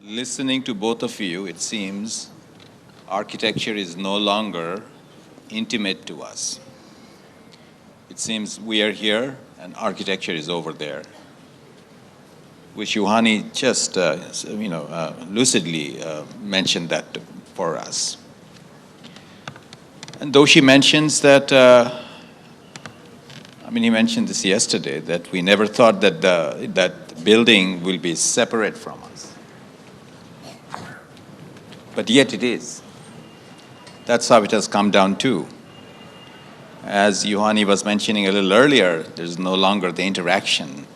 Listening to both of you, it seems architecture is no longer intimate to us. It seems we are here and architecture is over there, which Juhani just lucidly mentioned that for us. And Doshi mentions that, he mentioned this yesterday, that we never thought that that building will be separate from us. But yet it is. That's how it has come down to. As Juhani was mentioning a little earlier, there's no longer the interaction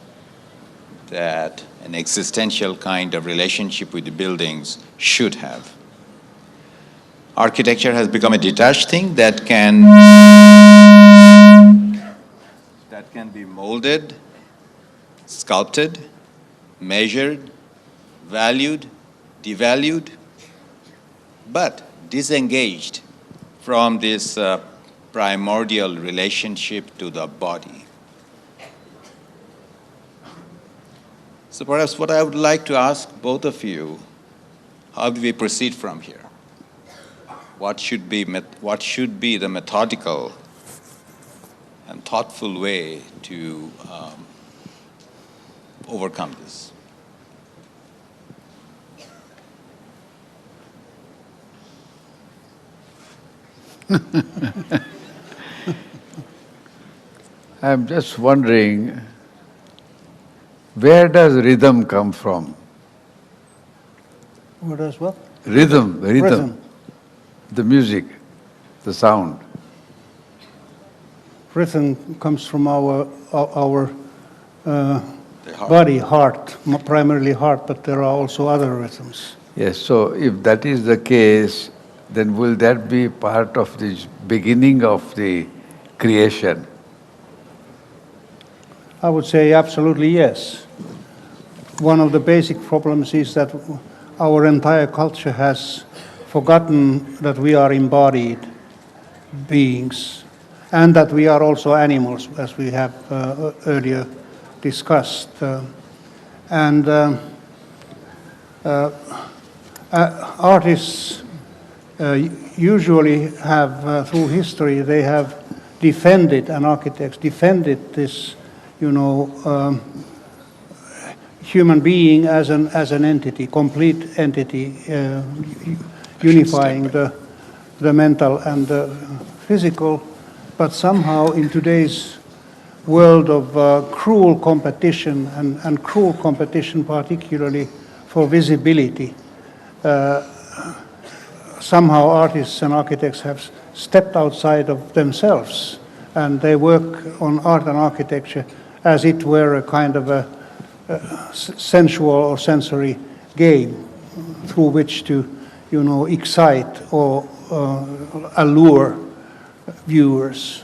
that an existential kind of relationship with the buildings should have. Architecture has become a detached thing that can be molded, sculpted, measured, valued, devalued, but disengaged from this primordial relationship to the body. So perhaps what I would like to ask both of you, how do we proceed from here? What should be the methodical and thoughtful way to overcome this? I'm just wondering, where does rhythm come from? Where does what? Rhythm. Rhythm. The music, the sound. Rhythm comes from our body, heart, primarily heart, but there are also other rhythms. Yes, so if that is the case, then will that be part of the beginning of the creation? I would say absolutely yes. One of the basic problems is that our entire culture has forgotten that we are embodied beings and that we are also animals, as we have earlier discussed. Artists usually have, through history, they have defended, and architects defended this, human being as an entity, complete entity, unifying the mental and the physical. But somehow in today's world of cruel competition, and cruel competition particularly for visibility, somehow artists and architects have stepped outside of themselves, and they work on art and architecture as it were a kind of a sensual or sensory game through which to, excite or allure viewers.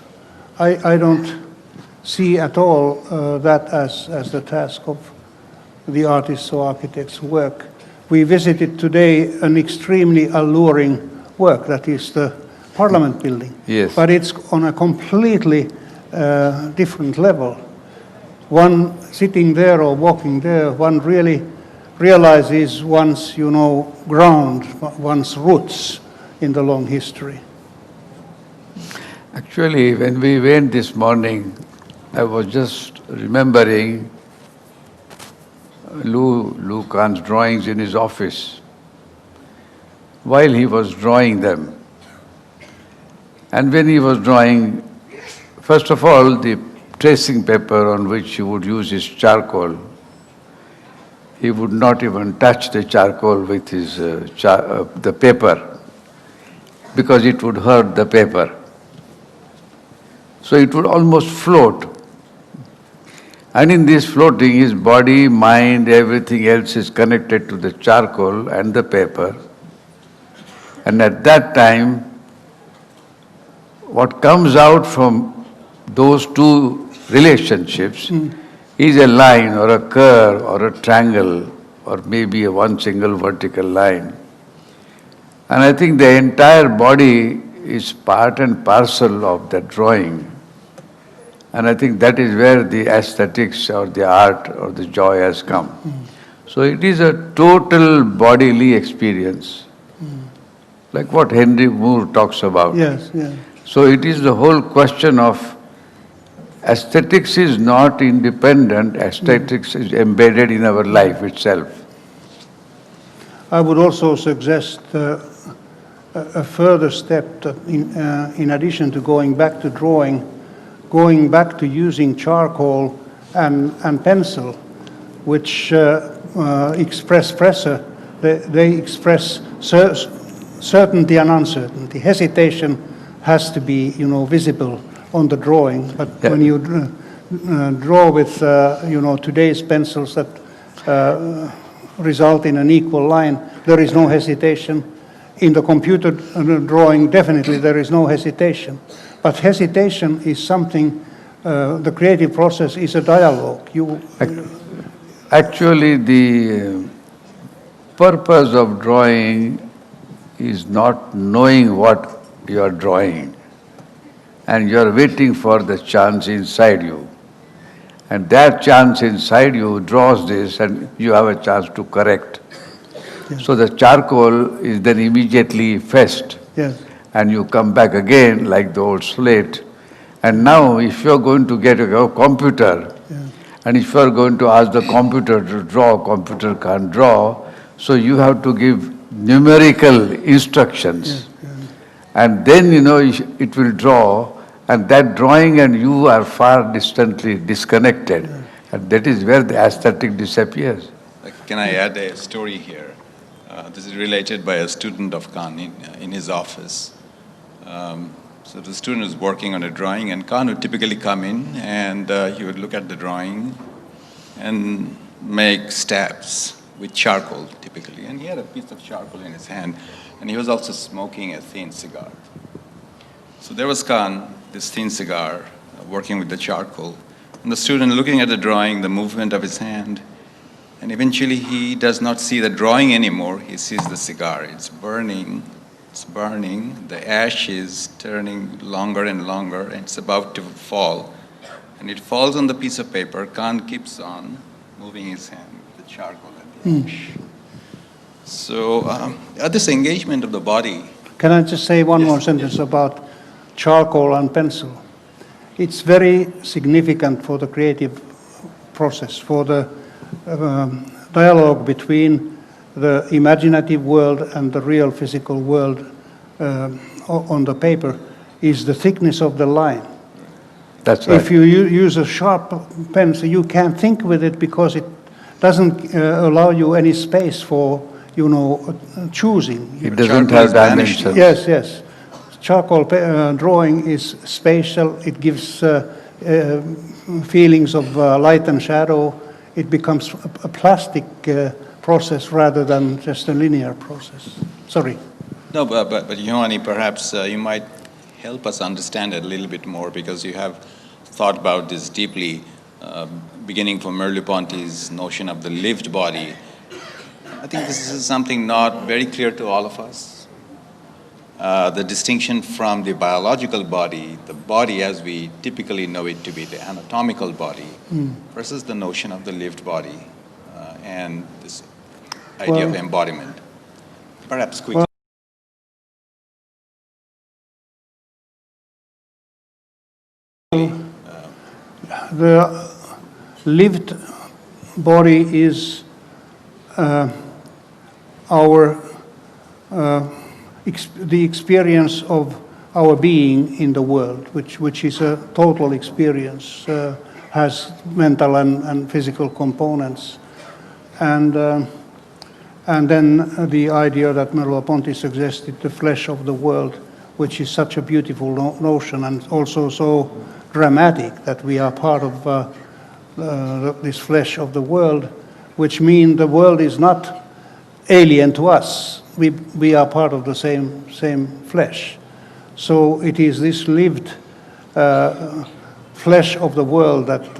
I don't see at all that as the task of the artists or architects' work. We visited today an extremely alluring work, that is the Parliament building. Yes. But it's on a completely different level. One sitting there or walking there, one really realizes one's, ground, one's roots in the long history. Actually, when we went this morning, I was just remembering Lou Khan's drawings in his office. While he was drawing them, and when he was drawing, first of all, the tracing paper on which he would use his charcoal, he would not even touch the charcoal with his the paper, because it would hurt the paper. So it would almost float. And in this floating, his body, mind, everything else is connected to the charcoal and the paper. And at that time, what comes out from those two relationships is a line or a curve or a triangle or maybe a one single vertical line. And I think the entire body is part and parcel of that drawing. And I think that is where the aesthetics or the art or the joy has come. So it is a total bodily experience, like what Henry Moore talks about. Yes, yes. So it is the whole question of aesthetics is not independent, aesthetics is embedded in our life itself. I would also suggest a further step that in addition to going back to drawing, going back to using charcoal and pencil, which express pressure. They express certainty and uncertainty. Hesitation has to be, visible on the drawing. But Yeah. when you draw with, today's pencils that result in an equal line, there is no hesitation. In the computer drawing, definitely there is no hesitation. But hesitation is something, the creative process is a dialogue. Actually, the purpose of drawing is not knowing what you are drawing, and you are waiting for the chance inside you. And that chance inside you draws this, and you have a chance to correct. Yes. So the charcoal is then immediately effaced, Yes. and you come back again like the old slate. And now, if you are going to get a computer, and if you are going to ask the computer to draw, computer can't draw, so you have to give numerical instructions. And then, it will draw, and that drawing and you are far distantly disconnected. And that is where the aesthetic disappears. Can I add a story here? This is related by a student of Khan in his office. So the student is working on a drawing, and Khan would typically come in and he would look at the drawing and make stabs with charcoal, typically. And he had a piece of charcoal in his hand, and he was also smoking a thin cigar. So there was Khan, this thin cigar, working with the charcoal, and the student looking at the drawing, the movement of his hand, and eventually he does not see the drawing anymore, he sees the cigar. It's burning, the ash is turning longer and longer, and it's about to fall. And it falls on the piece of paper. Khan keeps on moving his hand with the charcoal and the ash. So this engagement of the body. Can I just say one Yes, more sentence yes. about charcoal and pencil? It's very significant for the creative process, for the dialogue between the imaginative world and the real physical world on the paper is the thickness of the line. That's right. If you use a sharp pencil, you can't think with it because it doesn't allow you any space for, choosing. It doesn't Charcoal have is vanishing. dimensions. Yes. Charcoal drawing is spatial. It gives feelings of light and shadow. It becomes a plastic process rather than just a linear process. Sorry. No, but Yohani, perhaps you might help us understand it a little bit more, because you have thought about this deeply, beginning from Merleau-Ponty's notion of the lived body. I think this is something not very clear to all of us. The distinction from the biological body, the body as we typically know it to be the anatomical body, versus the notion of the lived body and this idea of embodiment. Perhaps quickly. The lived body is the experience of our being in the world, which is a total experience, has mental and physical components. And then the idea that Merleau-Ponty suggested, the flesh of the world, which is such a beautiful notion and also so dramatic that we are part of this flesh of the world, which means the world is not alien to us. We are part of the same flesh. So it is this lived flesh of the world that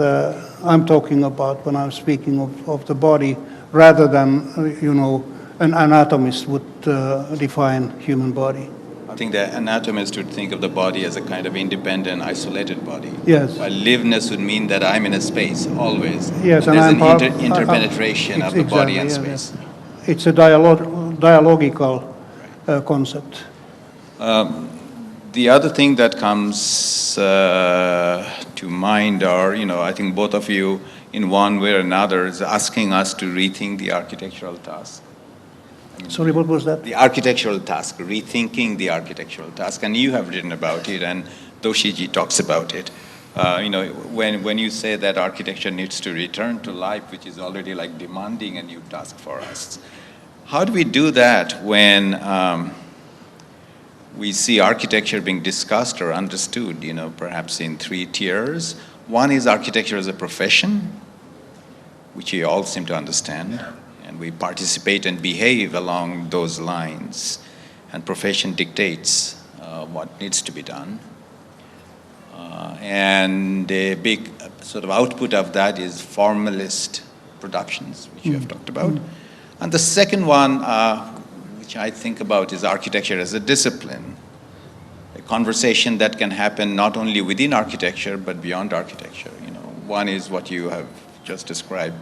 I'm talking about when I'm speaking of the body, rather than, an anatomist would define human body. I think the anatomist would think of the body as a kind of independent, isolated body. Yes. While liveness would mean that I'm in a space always. Yes, and and there's I'm an part, interpenetration of the body and exactly, yeah, space. yeah. It's a dialogical concept. The other thing that comes to mind are, I think both of you, in one way or another, is asking us to rethink the architectural task. Sorry, what was that? The architectural task, rethinking the architectural task, and you have written about it, and Doshiji talks about it. When you say that architecture needs to return to life, which is already like demanding a new task for us, how do we do that when we see architecture being discussed or understood, perhaps in three tiers? One is architecture as a profession, which we all seem to understand, and we participate and behave along those lines, and profession dictates what needs to be done. And a big sort of output of that is formalist productions, which you have talked about. And the second one, which I think about, is architecture as a discipline, a conversation that can happen not only within architecture, but beyond architecture. One is what you have just described,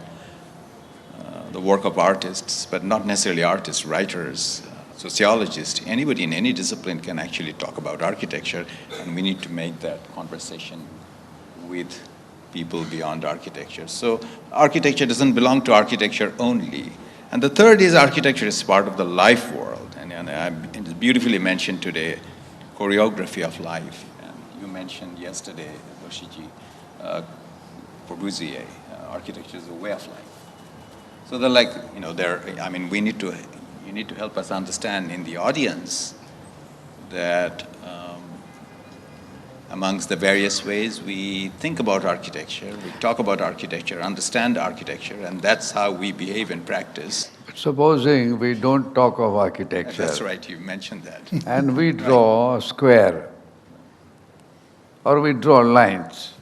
the work of artists, but not necessarily artists, writers, sociologists. Anybody in any discipline can actually talk about architecture, and we need to make that conversation with people beyond architecture. So architecture doesn't belong to architecture only. And the third is architecture is part of the life world. And it's beautifully mentioned today, choreography of life. And you mentioned yesterday, Doshiji, Corbusier, architecture is a way of life. So they're like, you need to help us understand in the audience that amongst the various ways we think about architecture, we talk about architecture, understand architecture, and that's how we behave in practice. Supposing we don't talk of architecture. That's right, you mentioned that. And we draw a square, or we draw lines,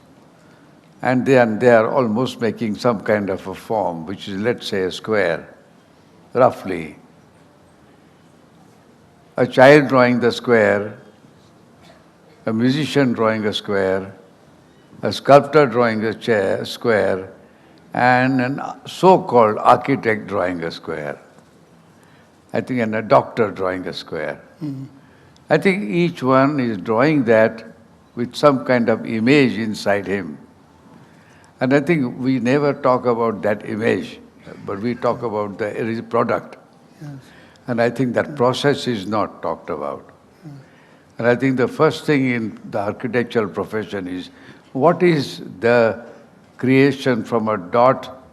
and then they are almost making some kind of a form, which is, let's say, a square, roughly. A child drawing the square, a musician drawing a square, a sculptor drawing a square, and a so-called architect drawing a square. I think, and a doctor drawing a square. I think each one is drawing that with some kind of image inside him. And I think we never talk about that image, but we talk about the product. Yes. And I think that process is not talked about. And I think the first thing in the architectural profession is, what is the creation from a dot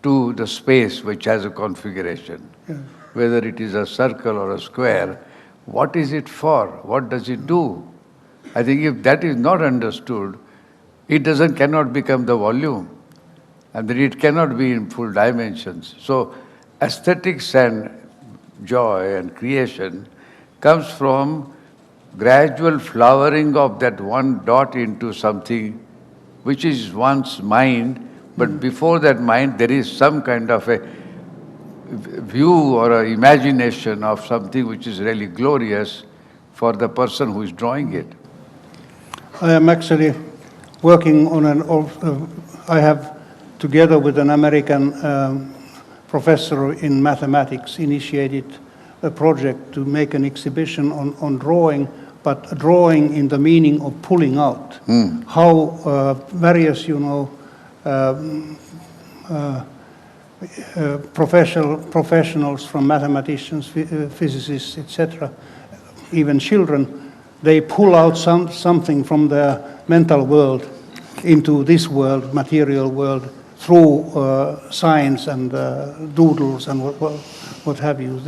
to the space which has a configuration? Yes. Whether it is a circle or a square, what is it for? What does it do? I think if that is not understood, it cannot become the volume, and then it cannot be in full dimensions. So aesthetics and joy and creation comes from gradual flowering of that one dot into something which is one's mind, but before that mind there is some kind of a view or an imagination of something which is really glorious for the person who is drawing it. I am actually working on I have, together with an American professor in mathematics, initiated a project to make an exhibition on drawing, but drawing in the meaning of pulling out. How various, professionals from mathematicians, physicists, etc., even children, they pull out something from their mental world into this world, material world, through science and doodles and what have you.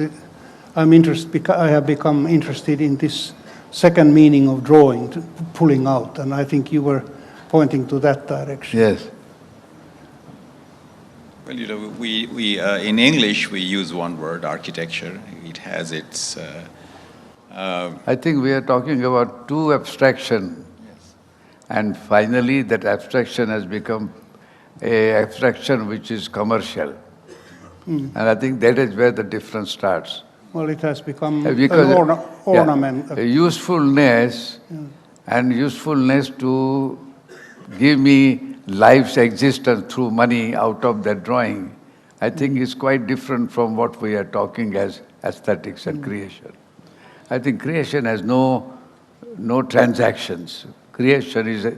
I have become interested in this second meaning of drawing, pulling out, and I think you were pointing to that direction. Yes. Well, we in English we use one word, architecture. It has its. I think we are talking about two abstraction. Yes. And finally, that abstraction has become an abstraction which is commercial. And I think that is where the difference starts. Well, it has become Because an ornament. a usefulness and usefulness to give me life's existence through money out of that drawing, I think is quite different from what we are talking as aesthetics and creation. I think creation has no transactions. Creation is a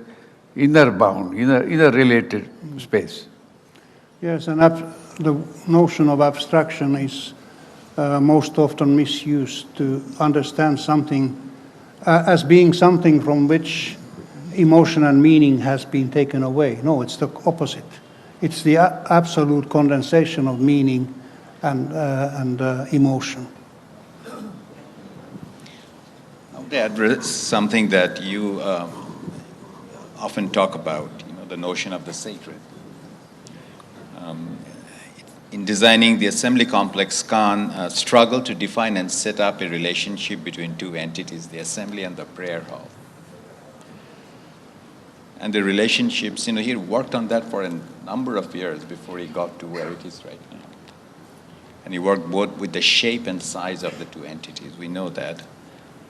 inner bound, inner related space. Yes, and the notion of abstraction is most often misused to understand something as being something from which emotion and meaning has been taken away. No, it's the opposite. It's the absolute condensation of meaning and emotion. I want to address something that you often talk about, the notion of the sacred. In designing the assembly complex, Khan struggled to define and set up a relationship between two entities, the assembly and the prayer hall. And the relationships, he worked on that for a number of years before he got to where it is right now. And he worked both with the shape and size of the two entities, we know that.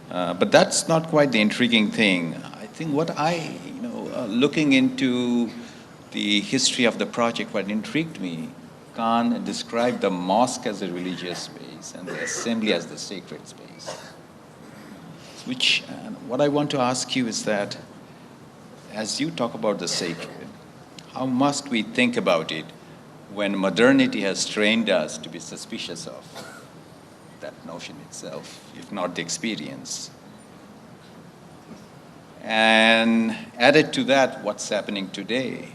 But that's not quite the intriguing thing. I think what looking into the history of the project, what intrigued me, Khan described the mosque as a religious space and the assembly as the sacred space. Which, what I want to ask you is that, as you talk about the sacred, how must we think about it when modernity has trained us to be suspicious of that notion itself, if not the experience? And added to that, what's happening today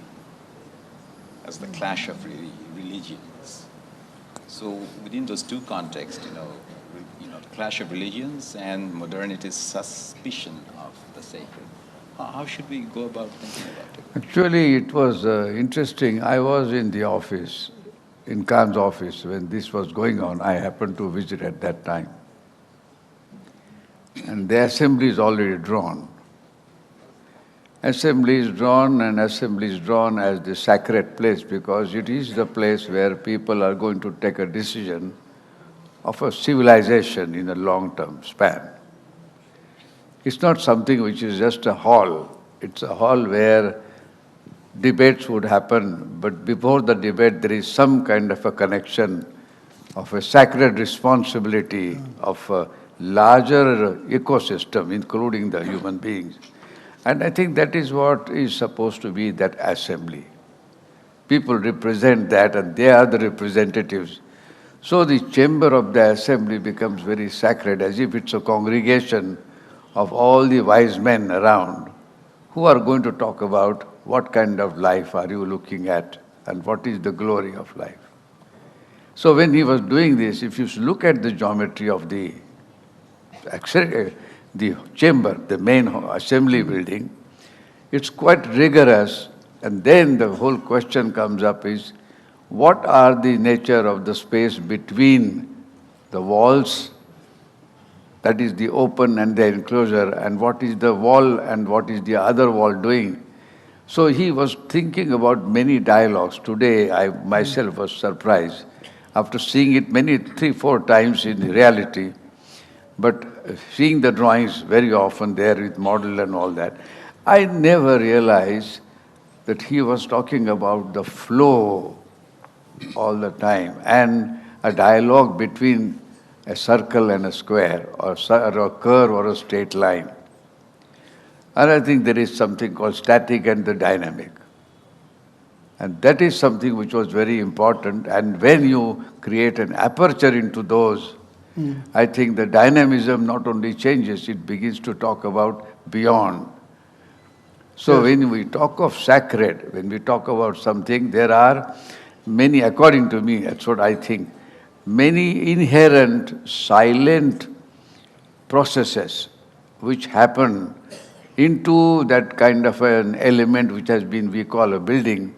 as the clash of religions. So within those two contexts, the clash of religions and modernity's suspicion of the sacred. How should we go about thinking about it? Actually, it was interesting. I was in the office, in Khan's office, when this was going on. I happened to visit at that time. And the assembly is already drawn. Assembly is drawn, and assembly is drawn as the sacred place because it is the place where people are going to take a decision of a civilization in a long-term span. It's not something which is just a hall. It's a hall where debates would happen, but before the debate there is some kind of a connection of a sacred responsibility of a larger ecosystem, including the human beings. And I think that is what is supposed to be that assembly. People represent that and they are the representatives. So the chamber of the assembly becomes very sacred, as if it's a congregation of all the wise men around who are going to talk about what kind of life are you looking at and what is the glory of life. So when he was doing this, if you look at the geometry of the chamber, the main assembly building, it's quite rigorous. And then the whole question comes up is, what are the nature of the space between the walls, that is the open and the enclosure, and what is the wall and what is the other wall doing? So he was thinking about many dialogues. Today, I myself was surprised after seeing it 3-4 times in reality. But seeing the drawings very often there with model and all that, I never realized that he was talking about the flow all the time and a dialogue between a circle and a square or a curve or a straight line. And I think there is something called static and the dynamic. And that is something which was very important. And when you create an aperture into those, I think the dynamism not only changes, it begins to talk about beyond. So when we talk of sacred, when we talk about something, there are many, according to me, that's what I think, many inherent silent processes which happen into that kind of an element which has been, we call a building,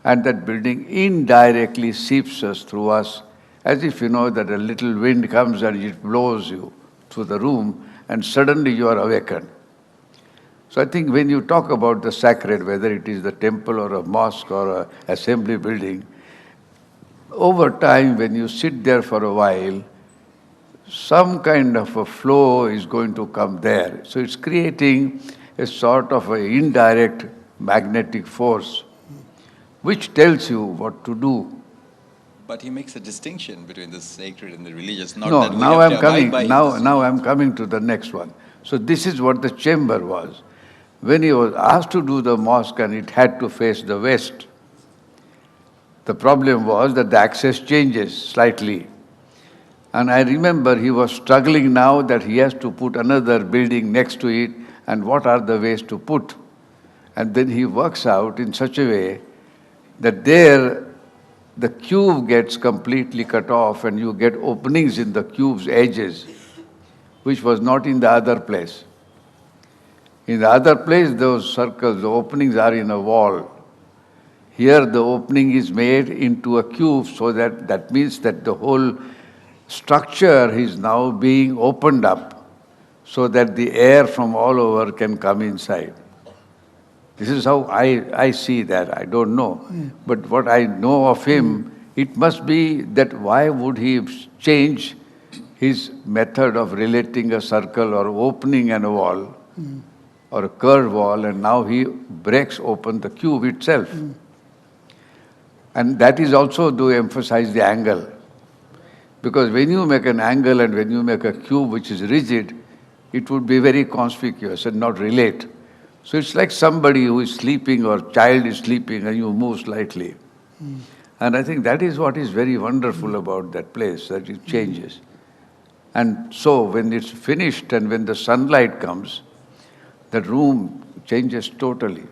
and that building indirectly seeps us through us, as if you know that a little wind comes and it blows you through the room and suddenly you are awakened. So I think when you talk about the sacred, whether it is the temple or a mosque or an assembly building, over time when you sit there for a while, some kind of a flow is going to come there. So it's creating a sort of an indirect magnetic force which tells you what to do. But he makes a distinction between the sacred and the religious, not No, that we now have I'm to abide coming. by his Now I'm decisions. coming to the next one. So this is what the chamber was. When he was asked to do the mosque and it had to face the west, the problem was that the access changes slightly. And I remember he was struggling now that he has to put another building next to it, and what are the ways to put? And then he works out in such a way that there the cube gets completely cut off and you get openings in the cube's edges, which was not in the other place. In the other place, those circles, the openings are in a wall. Here the opening is made into a cube, so that means that the whole structure is now being opened up so that the air from all over can come inside. This is how I see that. I don't know. But what I know of him, it must be that why would he change his method of relating a circle or opening a wall or a curved wall, and now he breaks open the cube itself. And that is also to emphasize the angle. Because when you make an angle and when you make a cube which is rigid, it would be very conspicuous and not relate. So it's like somebody who is sleeping or child is sleeping and you move slightly. And I think that is what is very wonderful about that place, that it changes. And so when it's finished and when the sunlight comes, the room changes totally.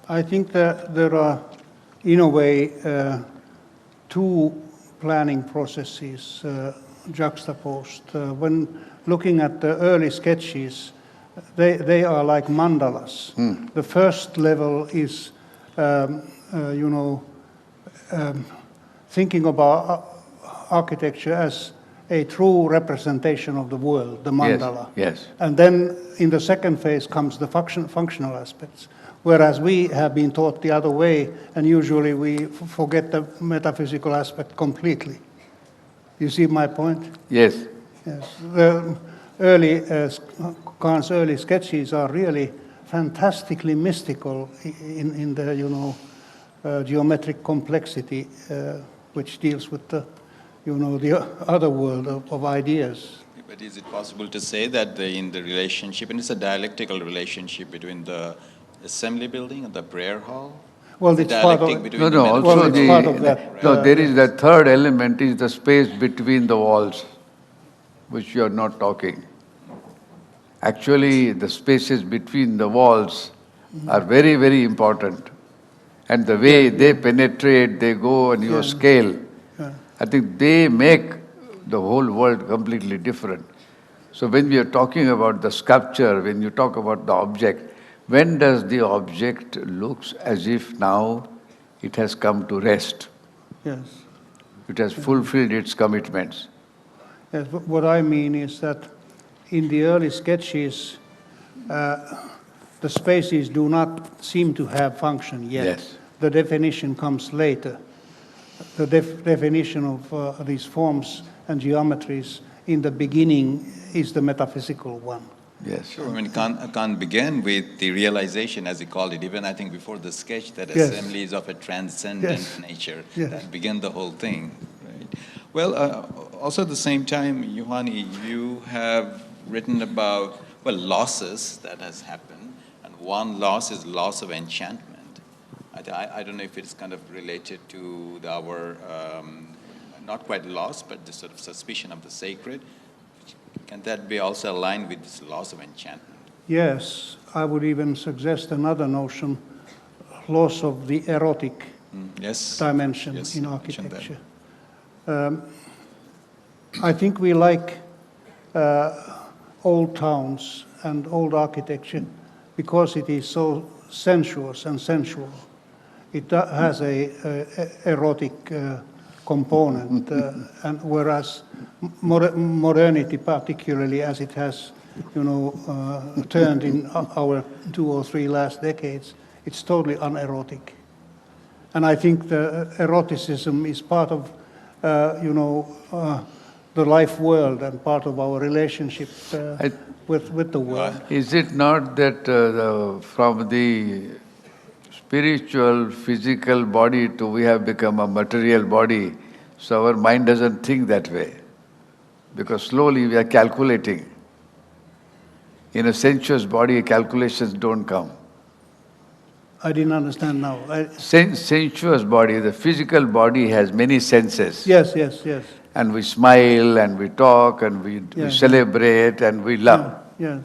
I think that there are, in a way, two planning processes juxtaposed. When looking at the early sketches, they are like mandalas. The first level is, thinking about architecture as a true representation of the world, the mandala. Yes. And then in the second phase comes the functional aspects. Whereas we have been taught the other way, and usually we forget the metaphysical aspect completely. You see my point? Yes. Yes. The early, Kahn's early sketches are really fantastically mystical in the, geometric complexity, which deals with the, the other world of ideas. But is it possible to say that in the relationship, and it's a dialectical relationship between the assembly building and the prayer hall? Well, it's part of between No, the also it's part of that. there is the third element is the space between the walls, which you are not talking. Actually, the spaces between the walls are very, very important. And the way they penetrate, they go on your scale, I think they make the whole world completely different. So when we are talking about the sculpture, when you talk about the object, when does the object looks as if now it has come to rest? Yes. It has fulfilled its commitments. Yes, but what I mean is that in the early sketches, the spaces do not seem to have function yet. Yes. The definition comes later. The definition of these forms and geometries in the beginning is the metaphysical one. Yes. Sure. I mean, Kant began with the realization, as he called it, even I think before the sketch, that Yes. assembly is of a transcendent Yes. nature. Yes. That began the whole thing. Right? Well, also at the same time, Juhani, you have written about, losses that has happened. And one loss is loss of enchantment. I don't know if it's kind of related to our, not quite loss, but the sort of suspicion of the sacred. Can that be also aligned with this loss of enchantment? Yes, I would even suggest another notion, loss of the erotic dimension in architecture. I think we like old towns and old architecture because it is so sensuous and sensual. It has a erotic component, and whereas modernity, particularly as it has, turned in our 2 or 3 last decades, it's totally unerotic. And I think the eroticism is part of, the life world and part of our relationship I- with the world. Is it not that from the spiritual, physical body to we have become a material body, so our mind doesn't think that way? Because slowly we are calculating. In a sensuous body, calculations don't come. I didn't understand now. Sensuous body, the physical body has many senses. Yes, yes, yes. And we smile and we talk and we Yes. celebrate and we love. Yes,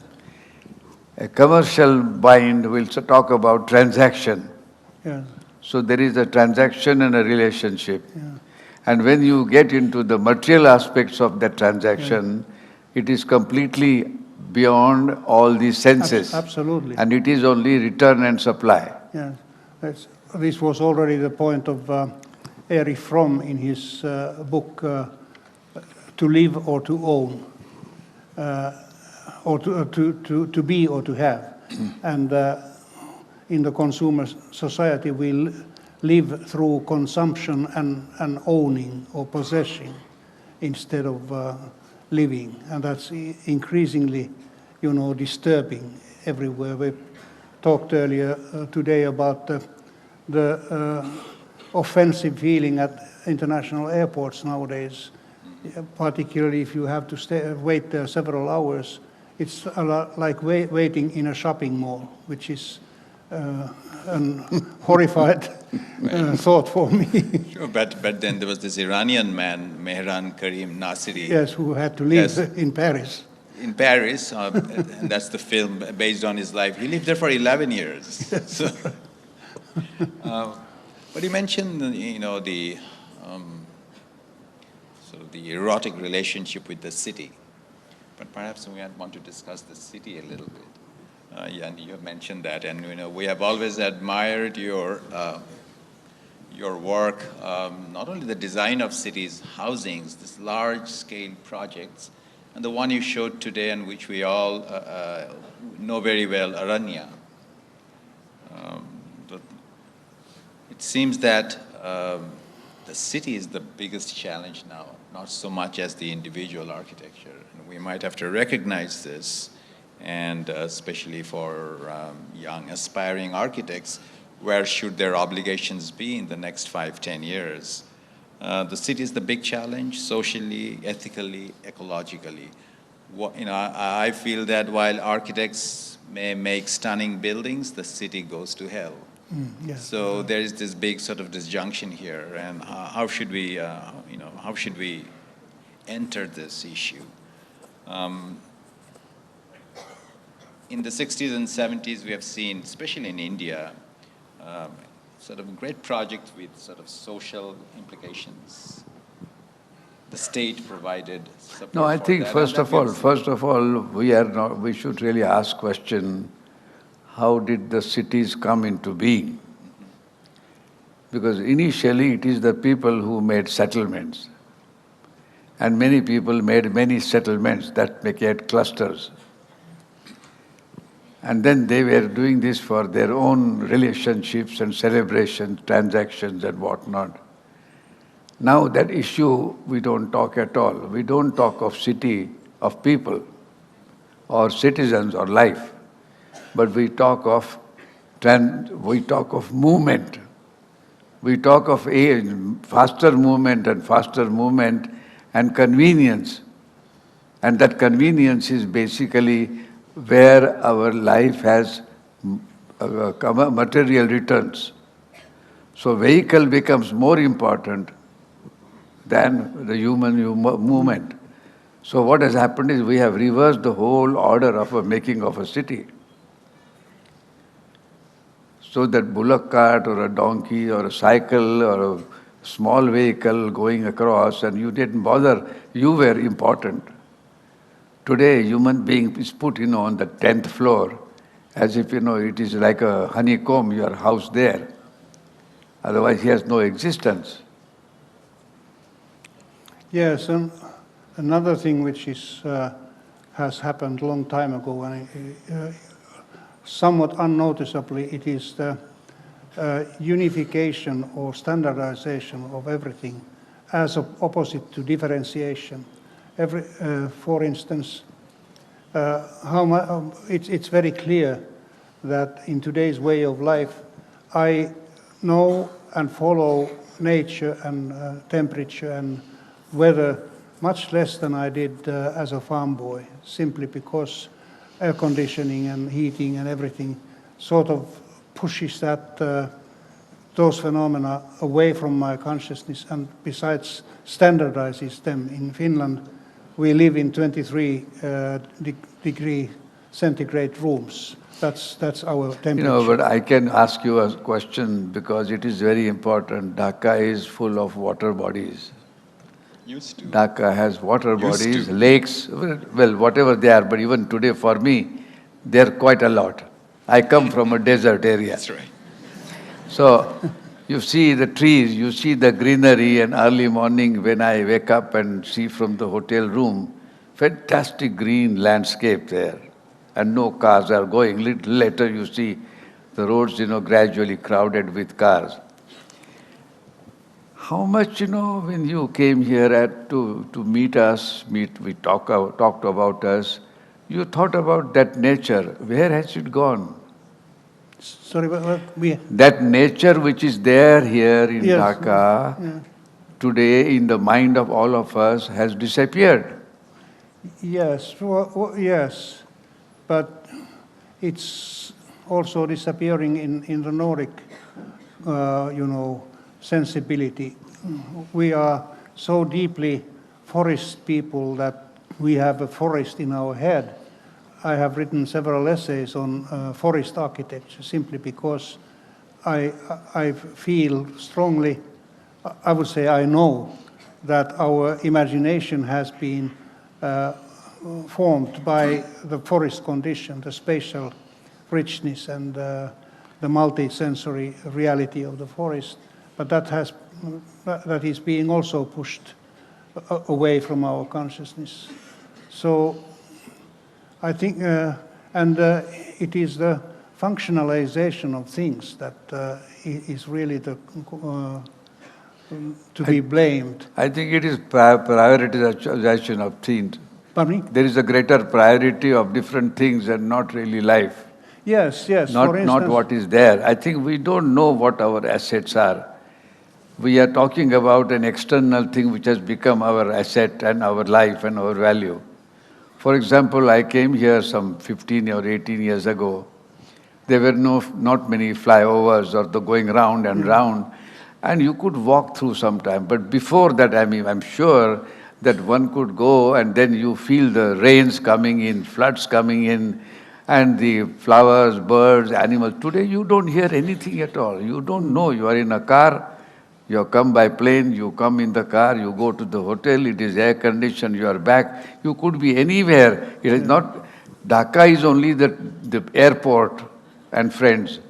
A commercial mind will talk about transaction. yes, So there is a transaction and a relationship. yeah. And when you get into the material aspects of that transaction, it is completely beyond all these senses. Absolutely. And it is only return and supply. Yes. This was already the point of Erich Fromm in his book To Live or to Own, or to be or to have. And in the consumer society, we live through consumption and owning or possessing instead of living. And that's increasingly, disturbing everywhere. We talked earlier today about the offensive feeling at international airports nowadays, particularly if you have to wait there several hours. It's a lot like waiting in a shopping mall, which is a horrified thought for me. Sure, but then there was this Iranian man, Mehran Karim Nasiri. Yes, who had to live Yes. in Paris. In Paris, and that's the film based on his life. He lived there for 11 years. So, but he mentioned, the sort of the erotic relationship with the city. But perhaps we might want to discuss the city a little bit. And you have mentioned that, and we have always admired your work, not only the design of cities, housings, these large-scale projects, and the one you showed today, and which we all know very well, Aranya. It seems that the city is the biggest challenge now, not so much as the individual architecture. And we might have to recognize this, and especially for young aspiring architects, where should their obligations be in the next 5-10 years? The city is the big challenge, socially, ethically, ecologically. I feel that while architects may make stunning buildings, the city goes to hell. Yes. So there is this big sort of disjunction here, and how should we enter this issue? In the 60s and 70s, we have seen, especially in India, sort of great projects with sort of social implications. The state provided support. No, I for think that, first and of all, we should really ask question, how did the cities come into being? Because initially it is the people who made settlements. And many people made many settlements that make clusters. And then they were doing this for their own relationships and celebrations, transactions and whatnot. Now that issue we don't talk at all. We don't talk of city, of people, or citizens or life, but we talk of movement. We talk of faster movement and convenience. And that convenience is basically where our life has material returns. So vehicle becomes more important than the human movement. So what has happened is we have reversed the whole order of a making of a city. So that bullock cart or a donkey or a cycle or a small vehicle going across and you didn't bother, you were important. Today, human being is put, on the 10th floor, as if, it is like a honeycomb, your house there. Otherwise, he has no existence. Yes, and another thing which has happened a long time ago, and somewhat unnoticeably, it is the unification or standardization of everything as opposite to differentiation. For instance, it's very clear that in today's way of life, I know and follow nature and temperature and weather much less than I did as a farm boy, simply because air conditioning and heating and everything sort of pushes those phenomena away from my consciousness, and besides standardizes them. In Finland, we live in 23 degree centigrade rooms. That's our temperature. But I can ask you a question because it is very important. Dhaka is full of water bodies. Used to. Dhaka has water Used bodies, to. lakes, well, whatever they are, but even today for me, they're quite a lot. I come from a desert area. That's right. So you see the trees, you see the greenery, and early morning when I wake up and see from the hotel room, fantastic green landscape there. And no cars are going. Little later you see the roads, gradually crowded with cars. How much, when you came here to meet us, we talked about us, you thought about that nature. Where has it gone? Sorry, That nature which is there here in Yes, Dhaka, yeah. today in the mind of all of us has disappeared. Yes, yes, but it's also disappearing in the Nordic, sensibility. We are so deeply forest people that we have a forest in our head. I have written several essays on forest architecture simply because I feel strongly, I would say I know, that our imagination has been formed by the forest condition, the spatial richness and the multi-sensory reality of the forest. But that is being also pushed away from our consciousness. So I think, it is the functionalization of things that is really to be blamed. I think it is prioritization of things. Pardon me? There is a greater priority of different things and not really life. Yes. For instance, Not what is there. I think we don't know what our assets are. We are talking about an external thing which has become our asset and our life and our value. For example, I came here some 15 or 18 years ago. There were not many flyovers or the going round and round, and you could walk through sometime. But before that, I'm sure that one could go and then you feel the rains coming in, floods coming in, and the flowers, birds, animals. Today you don't hear anything at all. You don't know. You are in a car, you have come by plane, you come in the car, you go to the hotel, it is air conditioned, you are back. You could be anywhere. It is not, Dhaka is only the airport and friends.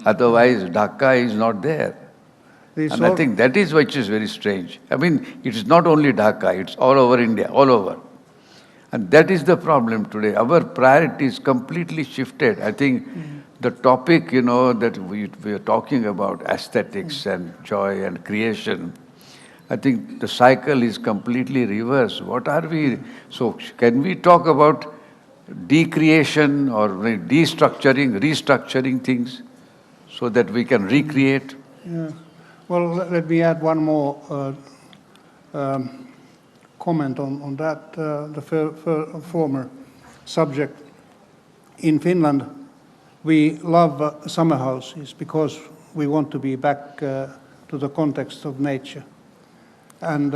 Otherwise, Dhaka is not there. And I think that is which is very strange. It is not only Dhaka, it's all over India, all over. And that is the problem today. Our priorities completely shifted. I think the topic, that we are talking about, aesthetics and joy and creation, I think the cycle is completely reversed. What are we? So can we talk about decreation or restructuring things so that we can recreate? Yeah. Well, let me add one more comment on that, the former subject. In Finland, we love summer houses because we want to be back to the context of nature. And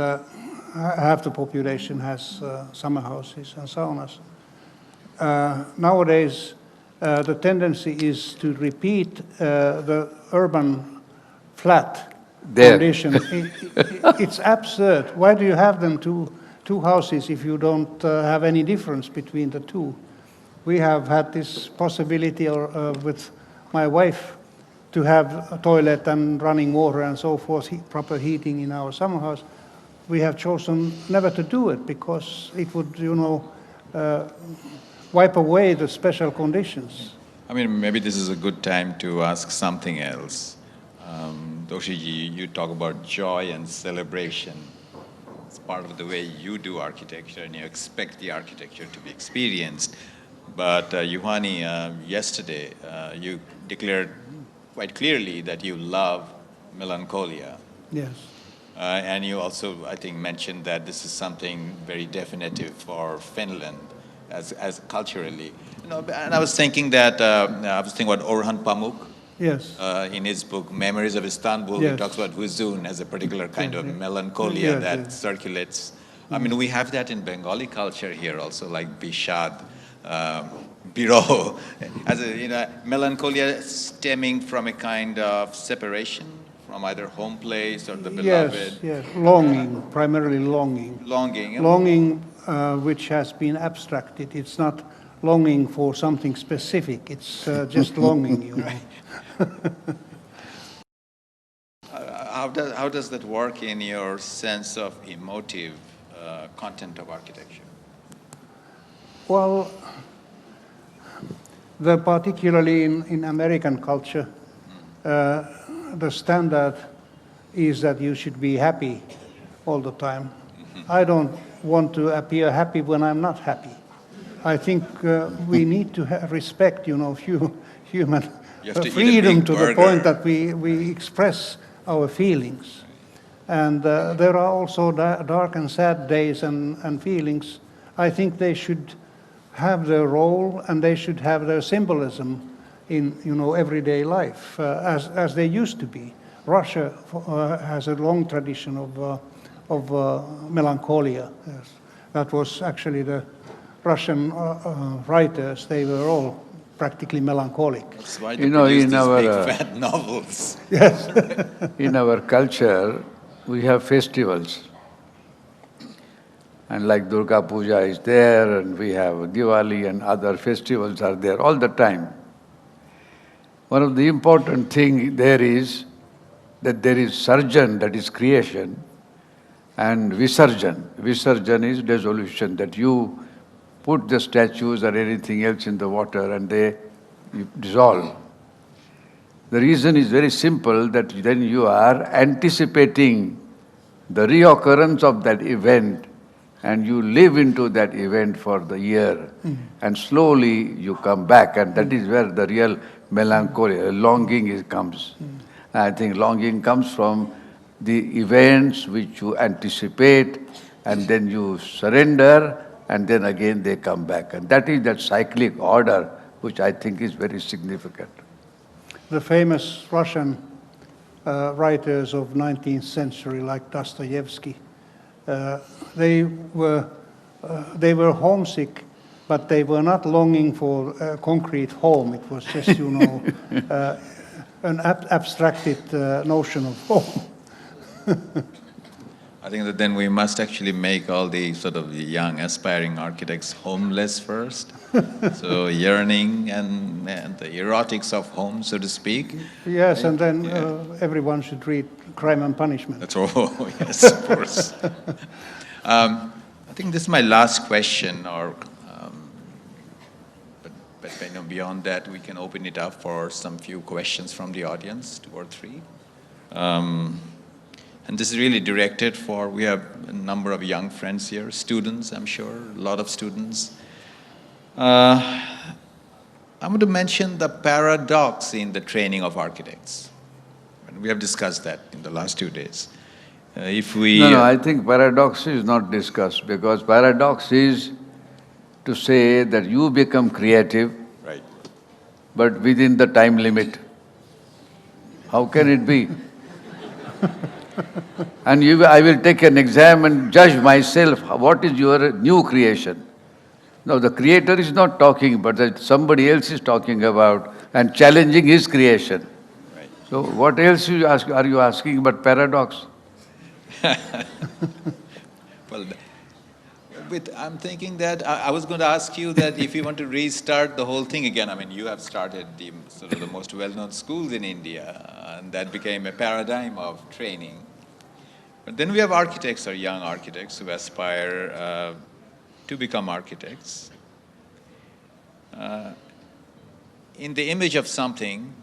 half the population has summer houses and saunas. Nowadays, the tendency is to repeat the urban flat condition. It's absurd. Why do you have them two houses if you don't have any difference between the two? We have had this possibility with my wife to have a toilet and running water and so forth, proper heating in our summer house. We have chosen never to do it because it would, wipe away the special conditions. Maybe this is a good time to ask something else. Doshi, you talk about joy and celebration. It's part of the way you do architecture, and you expect the architecture to be experienced. But Yuhani, yesterday you declared quite clearly that you love melancholia. Yes. And you also, I think, mentioned that this is something very definitive for Finland as culturally. And I was thinking about Orhan Pamuk. Yes. In his book Memories of Istanbul, Yes. he talks about huzun as a particular kind of Yes. melancholia Yes, that yes. circulates. I mean, we have that in Bengali culture here also, like bishad, biro, melancholia stemming from a kind of separation from either home place or the beloved. Yes, longing, primarily longing. Longing. Longing which has been abstracted. It's not longing for something specific, it's just longing, you know. How does that work in your sense of emotive content of architecture? Well, particularly in American culture, the standard is that you should be happy all the time. I don't want to appear happy when I'm not happy. I think we need to respect, human freedom to the point that we express our feelings. And there are also dark and sad days and feelings. I think they should have their role and they should have their symbolism in everyday life as they used to be. Russia has a long tradition of melancholia. Yes. That was actually the Russian writers. They were all practically melancholic. That's why they produce these big fat novels. Yes. In our culture, we have festivals. And like Durga Puja is there, and we have Diwali and other festivals are there all the time. One of the important things there is that there is sarjan, that is creation, and visarjan. Visarjan is dissolution, that you put the statues or anything else in the water and they dissolve. The reason is very simple, that then you are anticipating the reoccurrence of that event and you live into that event for the year and slowly you come back, and that is where the real melancholia, longing comes. I think longing comes from the events which you anticipate and then you surrender and then again they come back. And that is that cyclic order which I think is very significant. The famous Russian writers of 19th century like Dostoevsky, they were homesick, but they were not longing for a concrete home. It was just, an abstracted notion of home. I think that then we must actually make all the sort of the young aspiring architects homeless first. So yearning and the erotics of home, so to speak. Yes, and then everyone should read Crime and Punishment. That's all. Yes, of course. I think this is my last question, but beyond that, we can open it up for some few questions from the audience, 2 or 3. And this is really directed we have a number of young friends here, students, I'm sure, a lot of students. I'm going to mention the paradox in the training of architects. And we have discussed that in the last 2 days. No, I think paradox is not discussed, because paradox is to say that you become creative, right, but within the time limit. How can it be? And I will take an exam and judge myself, what is your new creation? No, the creator is not talking, but that somebody else is talking about and challenging his creation. Right. So what else are you asking but paradox? Well, I'm thinking that I was going to ask you that if you want to restart the whole thing again, I mean, you have started the sort of the most well-known schools in India, and that became a paradigm of training. But then we have architects or young architects who aspire to become architects. In the image of something,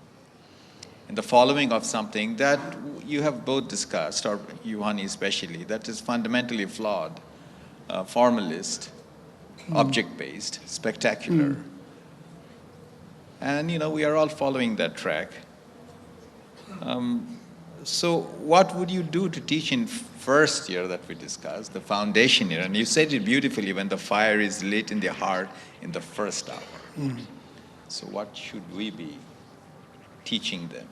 in the following of something that you have both discussed, or Yuhani especially, that is fundamentally flawed, formalist, object-based, spectacular. And, we are all following that track. So what would you do to teach in first year that we discussed, the foundation year? And you said it beautifully, when the fire is lit in the heart in the first hour. So what should we be teaching them,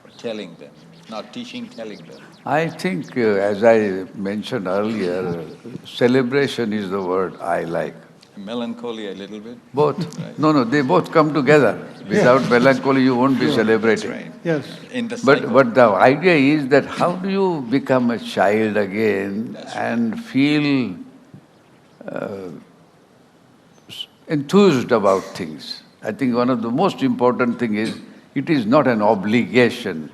or telling them? Not teaching, telling them. I think, as I mentioned earlier, celebration is the word I like. Melancholy a little bit? Both. Right. No, they both come together. Without melancholy, you won't be celebrating. That's right. Yes. In the cycle. But the idea is that how do you become a child again and feel enthused about things? I think one of the most important thing is it is not an obligation.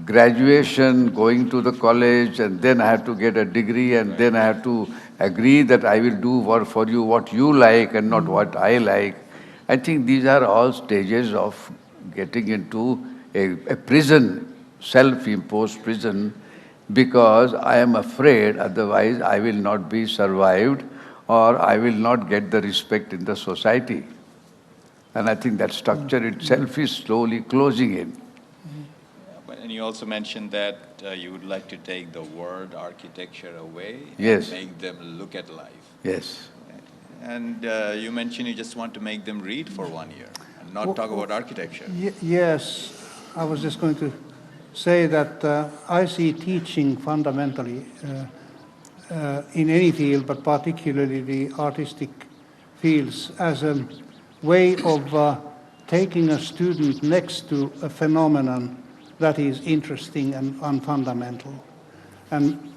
Graduation, going to the college, and then I have to get a degree, and then I have to agree that I will do for you what you like and not what I like. I think these are all stages of getting into a prison, self-imposed prison, because I am afraid otherwise I will not be survived or I will not get the respect in the society. And I think that structure itself is slowly closing in. And you also mentioned that you would like to take the word architecture away Yes. and make them look at life. Yes. And you mentioned you just want to make them read for 1 year and not talk about architecture. Yes, I was just going to say that I see teaching fundamentally in any field, but particularly the artistic fields, as a way of taking a student next to a phenomenon that is interesting and fundamental, and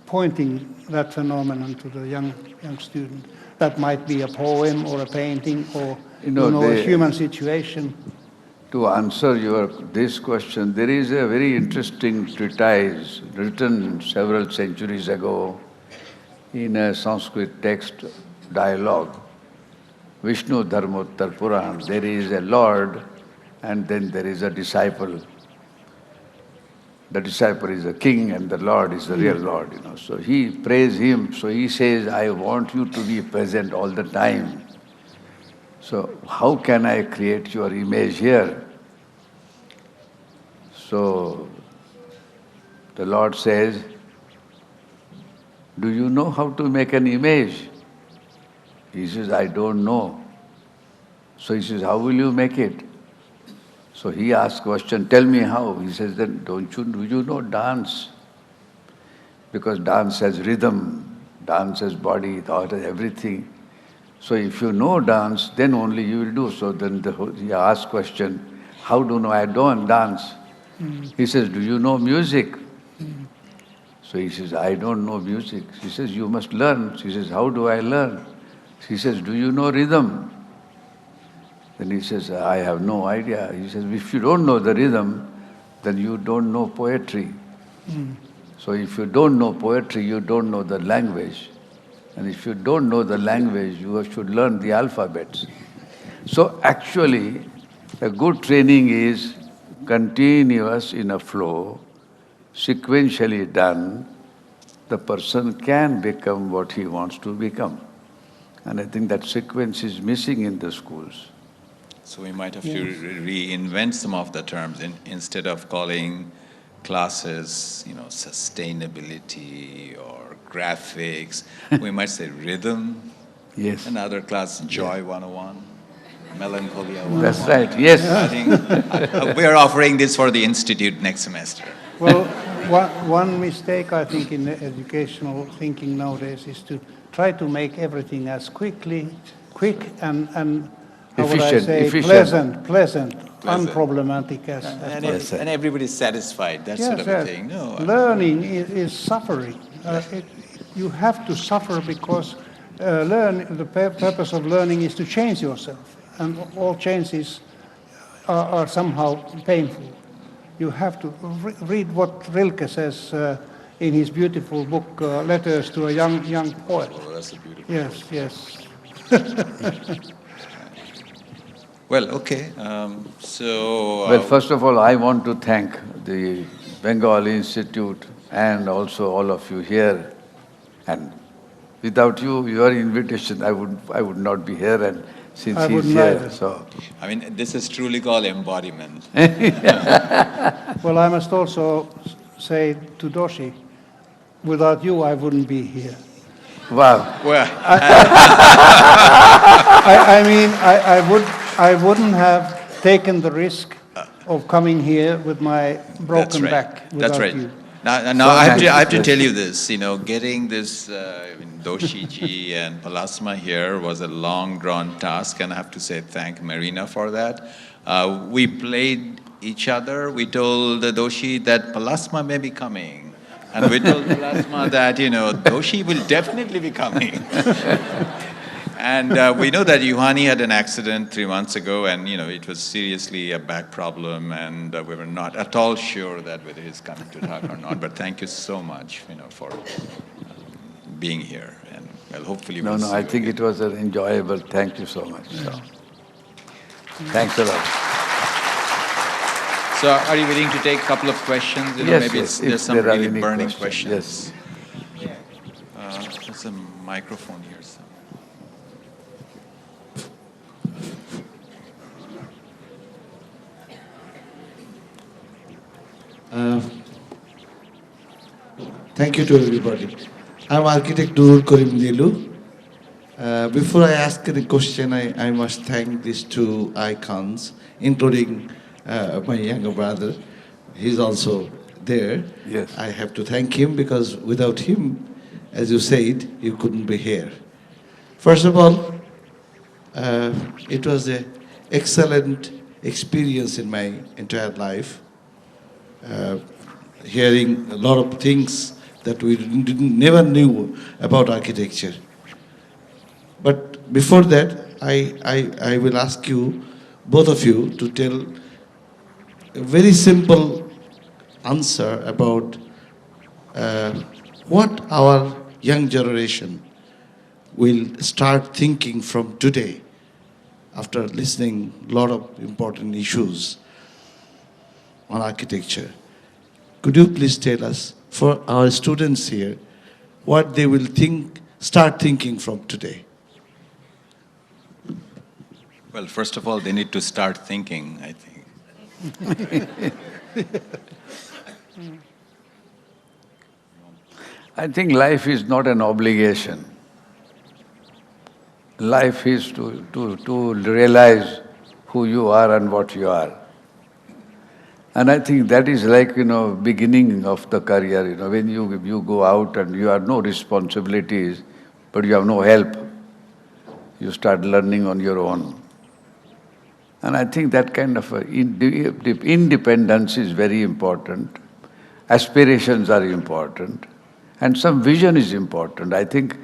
pointing that phenomenon to the young student. That might be a poem or a painting or a human situation. To answer this question, there is a very interesting treatise written several centuries ago in a Sanskrit text dialogue, Vishnu Dharmottar Puran. There is a Lord and then there is a disciple. The disciple is a king and the Lord is the real Lord, So he prays him. So he says, I want you to be present all the time. So how can I create your image here? So the Lord says, do you know how to make an image? He says, I don't know. So he says, how will you make it? So he asks question, tell me how. He says, then do you know dance? Because dance has rhythm, dance has body, thought has everything. So if you know dance, then only you will do. So then he asks question, how do I don't dance? He says, do you know music? So he says, I don't know music. He says, you must learn. She says, how do I learn? He says, do you know rhythm? Then he says, I have no idea. He says, if you don't know the rhythm, then you don't know poetry. So if you don't know poetry, you don't know the language. And if you don't know the language, you should learn the alphabets. So actually, a good training is continuous in a flow, sequentially done. The person can become what he wants to become. And I think that sequence is missing in the schools. So we might have to reinvent some of the terms. Instead of calling classes, sustainability or graphics, we might say rhythm. Yes. Another class, Joy 101, Melancholia 101. That's right, yes. I think we are offering this for the institute next semester. Well, one mistake I think in educational thinking nowadays is to try to make everything as quick and how would I say, pleasant, unproblematic as possible. And everybody's satisfied, that sort of a thing. No, learning is suffering. You have to suffer because the purpose of learning is to change yourself. And all changes are somehow painful. You have to read what Rilke says in his beautiful book, Letters to a Young Poet. Oh, that's a beautiful Yes. Well, okay. Well, first of all, I want to thank the Bengali Institute and also all of you here. And without you, your invitation, I would not be here. And since I he's wouldn't here, either. so I mean, this is truly called embodiment. Well, I must also say to Doshi, without you, I wouldn't be here. wow. Well, I mean, I wouldn't have taken the risk of coming here with my that's broken right. back That's without right. you. Now So I have to nice. tell you this. You know, getting this Doshi ji and Palasma here was a long drawn task, and I have to say thank Marina for that. We played each other. We told the Doshi that Palasma may be coming, and we told Palasma that Doshi will definitely be coming. And we know that Yuhani had an accident 3 months ago, and it was seriously a back problem, and we were not at all sure that whether he's coming to talk or not. But thank you so much, for being here, and well, hopefully No, we'll no, see I you think again. it was an enjoyable. Thank you so much. So, thanks a lot. So, are you willing to take a couple of questions? Yes, Maybe yes, there's if some there are really any burning questions, questions. There's a microphone here. So. Uh, Thank you to everybody. I'm architect Durul Karim Nilu. Before I ask any question, I must thank these two icons, including my younger brother. He's also there. Yes. I have to thank him because without him, as you said, you couldn't be here. First of all, it was an excellent experience in my entire life. Hearing a lot of things that we never knew about architecture. But before that, I will ask you, both of you, to tell a very simple answer about uh, what our young generation will start thinking from today after listening a lot of important issues on architecture. Could you please tell us, for our students here, what they will start thinking from today? Well, first of all, they need to start thinking, I think. I think life is not an obligation. Life is to realize who you are and what you are. And I think that is like, beginning of the career, when you go out and you have no responsibilities, but you have no help. You start learning on your own. And I think that kind of independence is very important. Aspirations are important. And some vision is important. I think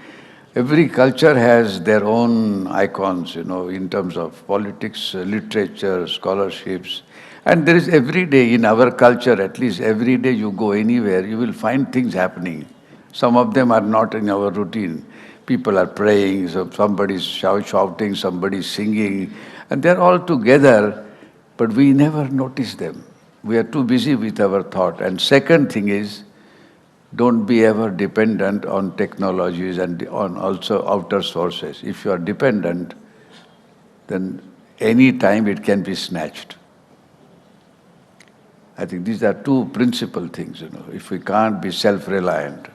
every culture has their own icons, in terms of politics, literature, scholarships. And there is every day in our culture, at least every day you go anywhere, you will find things happening. Some of them are not in our routine. People are praying, so somebody's shouting, somebody's singing, and they're all together, but we never notice them. We are too busy with our thought. And second thing is, don't be ever dependent on technologies and on also outer sources. If you are dependent, then any time it can be snatched. I think these are two principal things, if we can't be self-reliant.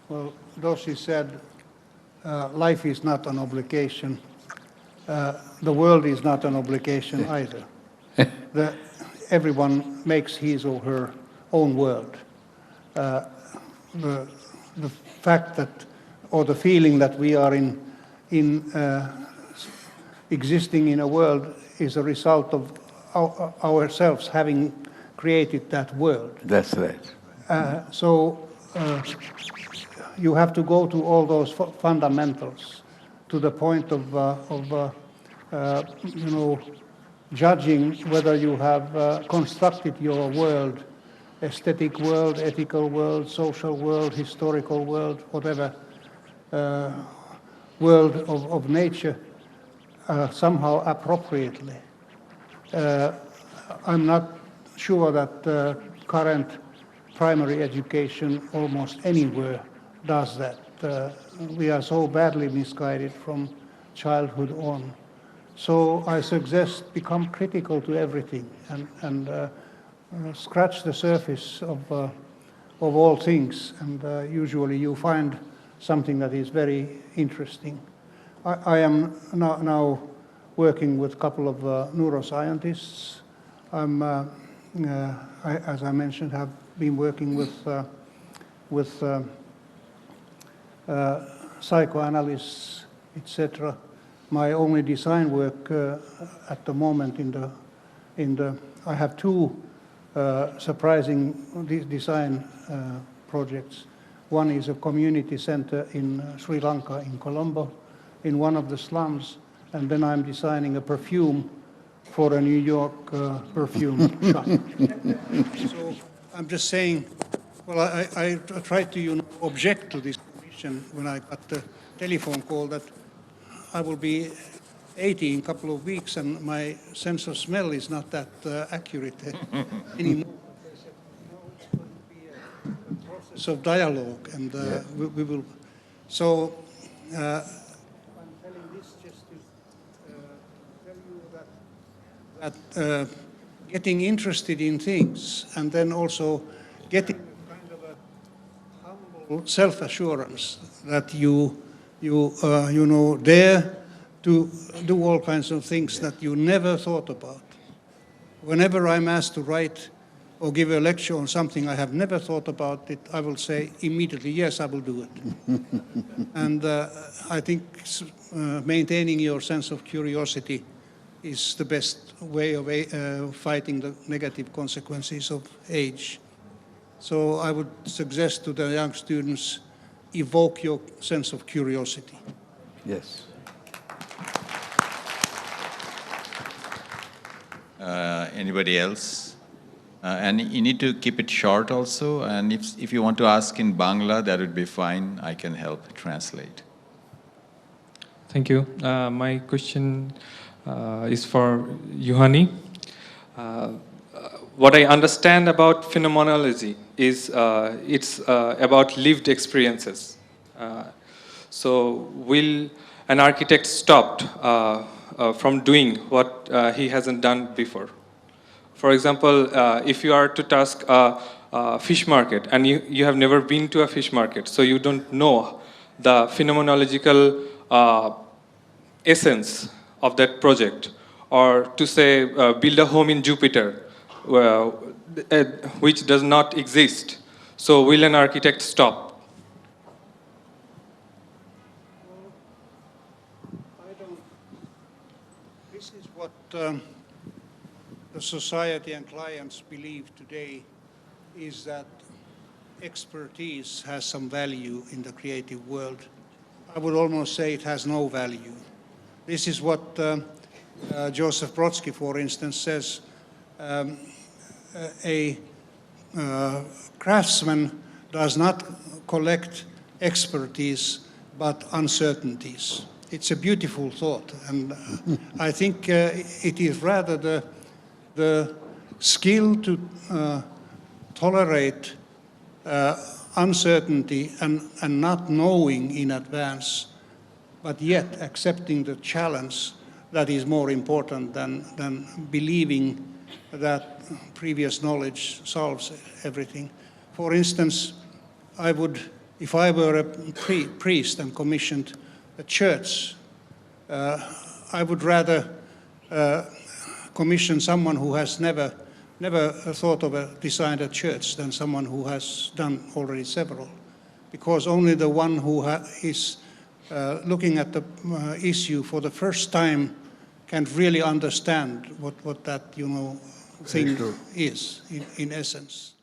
Well, Doshi said, life is not an obligation. The world is not an obligation either. Everyone makes his or her own world. The fact that, or the feeling that we are existing in a world is a result of ourselves having created that world. That's right. So you have to go to all those fundamentals, to the point of judging whether you have constructed your world, aesthetic world, ethical world, social world, historical world, whatever, world of nature, somehow appropriately. I'm not sure that current primary education almost anywhere does that. We are so badly misguided from childhood on. So I suggest become critical to everything and scratch the surface of all things, and usually you find something that is very interesting. I am now working with a couple of neuroscientists. As I mentioned, have been working with psychoanalysts, etc. My only design work at the moment I have two surprising design projects. One is a community center in Sri Lanka, in Colombo, in one of the slums, and then I'm designing a perfume for a New York perfume shop. So I'm just saying, well, I tried to object to this commission when I got the telephone call that I will be 80 in a couple of weeks and my sense of smell is not that accurate anymore. They said, no, it's going to be a process of dialogue, and we will. So I'm telling this just to tell you that getting interested in things and then also getting kind of a humble self-assurance that you dare to do all kinds of things that you never thought about. Whenever I'm asked to write or give a lecture on something I have never thought about it, I will say immediately, yes, I will do it. And I think maintaining your sense of curiosity is the best way of fighting the negative consequences of age. So I would suggest to the young students, evoke your sense of curiosity. Yes. Anybody else? And you need to keep it short also, and if you want to ask in Bangla, that would be fine. I can help translate. Thank you. My question is for Juhani. What I understand about phenomenology is it's about lived experiences. So will an architect stop from doing what he hasn't done before? For example, if you are to task a fish market and you have never been to a fish market, so you don't know the phenomenological essence of that project, or to say build a home in Jupiter, which does not exist. So will an architect stop? I don't. This is what the society and clients believe today, is that expertise has some value in the creative world. I would almost say it has no value. This is what Joseph Brodsky, for instance, says. A craftsman does not collect expertise, but uncertainties. It's a beautiful thought, and I think it is rather the skill to tolerate uncertainty and not knowing in advance, but yet accepting the challenge, that is more important than believing that previous knowledge solves everything. For instance, I would, if I were a priest and commissioned a church, I would rather commission someone who has never thought of designed a church than someone who has done already several, because only the one who is looking at the issue for the first time can really understand what that thing is in essence.